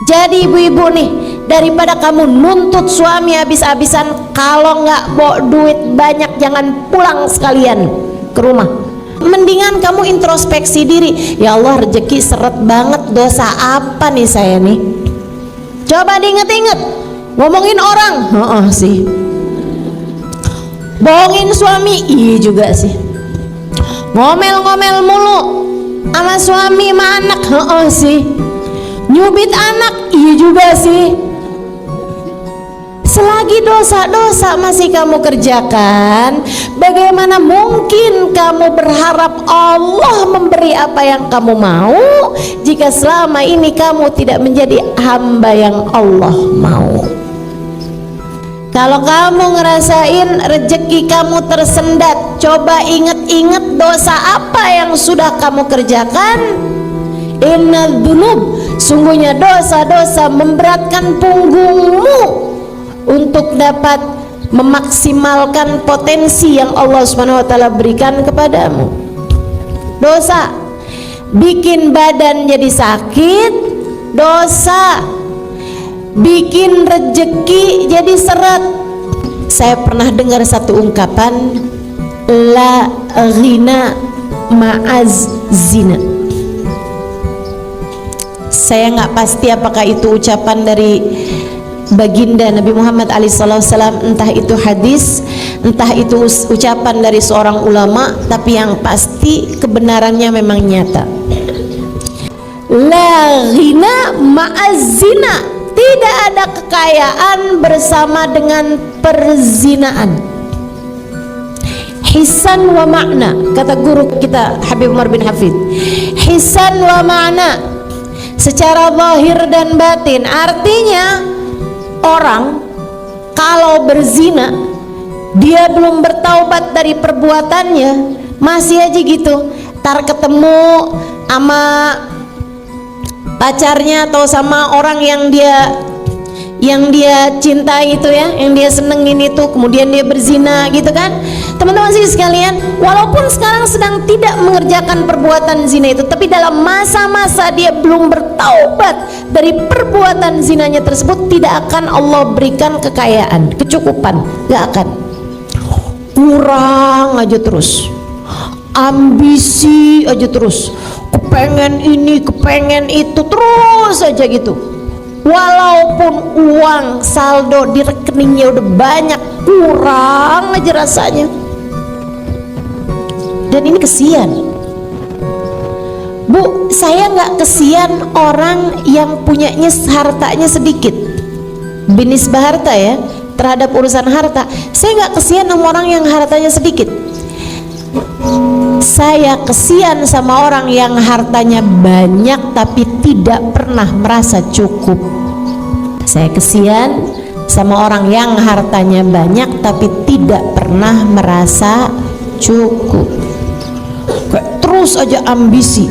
Jadi ibu-ibu nih, daripada kamu nuntut suami habis-habisan, kalau nggak bawa duit banyak jangan pulang sekalian ke rumah. Mendingan kamu introspeksi diri. Ya Allah, rezeki seret banget, dosa apa nih saya nih? Coba diinget-inget. Ngomongin orang, sih. Bohongin suami, iya juga sih. Ngomel-ngomel mulu sama suami sama anak, sih. Nyubit anak, iya juga sih. Selagi dosa-dosa masih kamu kerjakan, bagaimana mungkin kamu berharap Allah memberi apa yang kamu mau jika selama ini kamu tidak menjadi hamba yang Allah mau? Kalau kamu ngerasain rezeki kamu tersendat, coba ingat-ingat dosa apa yang sudah kamu kerjakan. Innal dzunub, sungguhnya dosa-dosa memberatkan punggungmu untuk dapat memaksimalkan potensi yang Allah Subhanahu wa taala berikan kepadamu. Dosa bikin badan jadi sakit, dosa bikin rezeki jadi seret. Saya pernah dengar satu ungkapan, la ghina ma'az zina. Saya nggak pasti apakah itu ucapan dari baginda Nabi Muhammad SAW, entah itu hadis, entah itu ucapan dari seorang ulama, tapi yang pasti kebenarannya memang nyata. La ghina ma'az zina, tidak ada kekayaan bersama dengan perzinaan. Hisan wa makna, kata guru kita Habib Umar bin Hafid. Hisan wa makna, secara zahir dan batin. Artinya orang kalau berzina, dia belum bertaubat dari perbuatannya, masih aja gitu, tar ketemu sama pacarnya atau sama orang yang dia cintai itu ya, yang dia senengin itu, kemudian dia berzina gitu kan. Teman-teman sih sekalian, walaupun sekarang sedang tidak mengerjakan perbuatan zina itu, tapi dalam masa-masa dia belum bertaubat dari perbuatan zinanya tersebut, tidak akan Allah berikan kekayaan, kecukupan, gak akan. Kurang aja terus, ambisi aja terus, kepengen ini, kepengen itu, terus aja gitu. Walaupun uang saldo di rekeningnya udah banyak, kurang aja rasanya. Dan ini kesian. Bu, saya nggak kesian orang yang punyanya hartanya sedikit, binisbah harta ya, terhadap urusan harta. Saya nggak kesian sama orang yang hartanya sedikit. Saya kesian sama orang yang hartanya banyak tapi tidak pernah merasa cukup. Saya kesian sama orang yang hartanya banyak tapi tidak pernah merasa cukup. Kayak terus aja ambisi,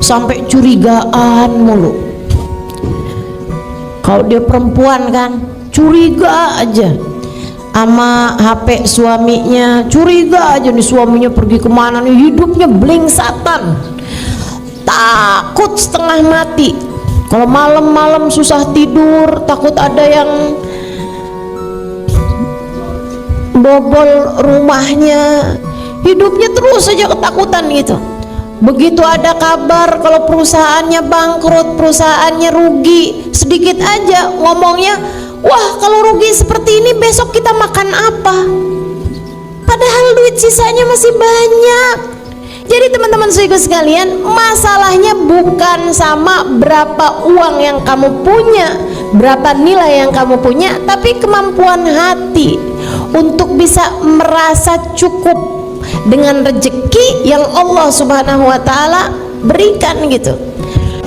sampai curigaan mulu. Kalau dia perempuan kan, curiga aja sama HP suaminya, curiga aja nih suaminya pergi kemana nih, hidupnya blingsatan, takut setengah mati. Kalau malam-malam susah tidur, takut ada yang bobol rumahnya, hidupnya terus aja ketakutan gitu. Begitu ada kabar kalau perusahaannya bangkrut, perusahaannya rugi, sedikit aja ngomongnya, wah kalau rugi seperti ini besok kita makan apa? Padahal duit sisanya masih banyak. Jadi teman-teman sekalian, masalahnya bukan sama berapa uang yang kamu punya, berapa nilai yang kamu punya, tapi kemampuan hati untuk bisa merasa cukup dengan rezeki yang Allah Subhanahu wa taala berikan gitu.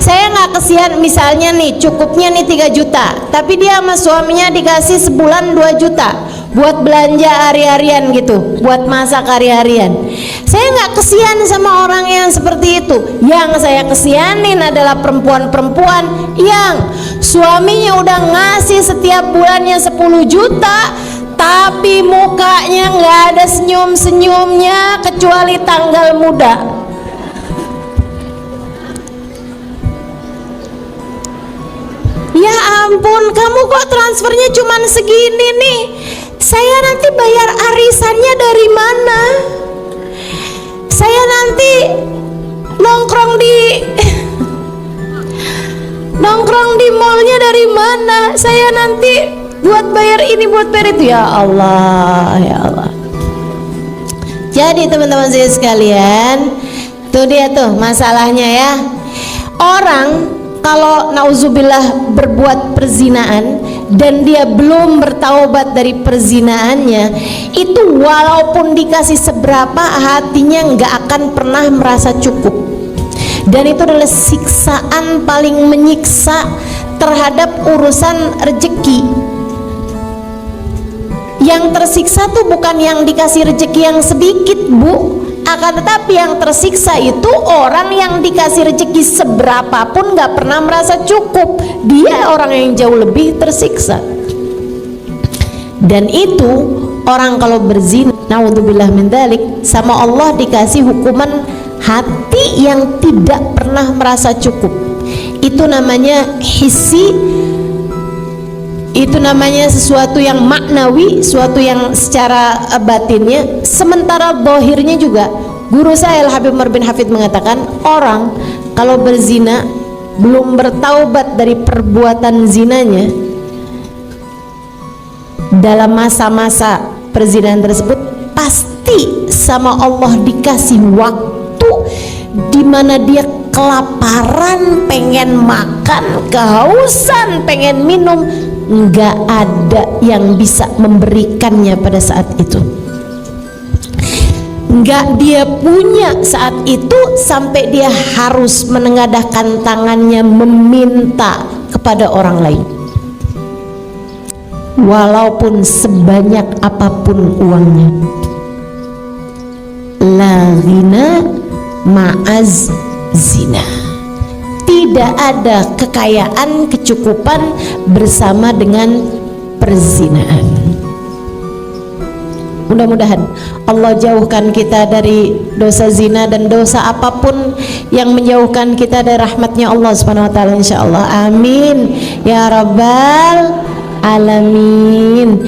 Saya nggak kesian misalnya nih cukupnya nih 3 juta, tapi dia sama suaminya dikasih sebulan 2 juta buat belanja hari-harian gitu, buat masak hari-harian. Saya nggak kesian sama orang yang seperti itu. Yang saya kesianin adalah perempuan-perempuan yang suaminya udah ngasih setiap bulannya 10 juta, tapi mukanya nggak ada senyum-senyumnya kecuali tanggal muda. ampun, kamu kok transfernya cuman segini nih? Saya nanti bayar arisannya dari mana? Saya nanti nongkrong di mallnya dari mana? Saya nanti buat bayar ini, buat bayar itu. Ya Allah, ya Allah. Jadi teman-teman saya sekalian, tuh dia tuh masalahnya ya. Orang kalau nauzubillah berbuat perzinaan dan dia belum bertaubat dari perzinaannya, itu walaupun dikasih seberapa, hatinya nggak akan pernah merasa cukup. Dan itu adalah siksaan paling menyiksa terhadap urusan rezeki. Yang tersiksa tuh bukan yang dikasih rezeki yang sedikit, Bu, akan tetapi yang tersiksa itu orang yang dikasih rezeki seberapapun gak pernah merasa cukup. Dia orang yang jauh lebih tersiksa. Dan itu orang kalau berzina, naudzubillah min dzalik, sama Allah dikasih hukuman hati yang tidak pernah merasa cukup. Itu namanya hissi, itu namanya sesuatu yang maknawi, sesuatu yang secara batinnya. Sementara zahirnya juga, guru saya Al-Habib Umar bin Hafid mengatakan, orang kalau berzina belum bertaubat dari perbuatan zinanya, dalam masa-masa perzinahan tersebut pasti sama Allah dikasih waktu di mana dia kelaparan, pengen makan, kehausan, pengen minum, nggak ada yang bisa memberikannya pada saat itu. Nggak dia punya saat itu sampai dia harus menengadahkan tangannya meminta kepada orang lain, walaupun sebanyak apapun uangnya. La ghina ma'az zina. Tidak ada kekayaan, kecukupan bersama dengan perzinaan. Mudah-mudahan Allah jauhkan kita dari dosa zina dan dosa apapun yang menjauhkan kita dari rahmatnya Allah Subhanahu wa taala, insyaallah. Amin ya rabbal alamin.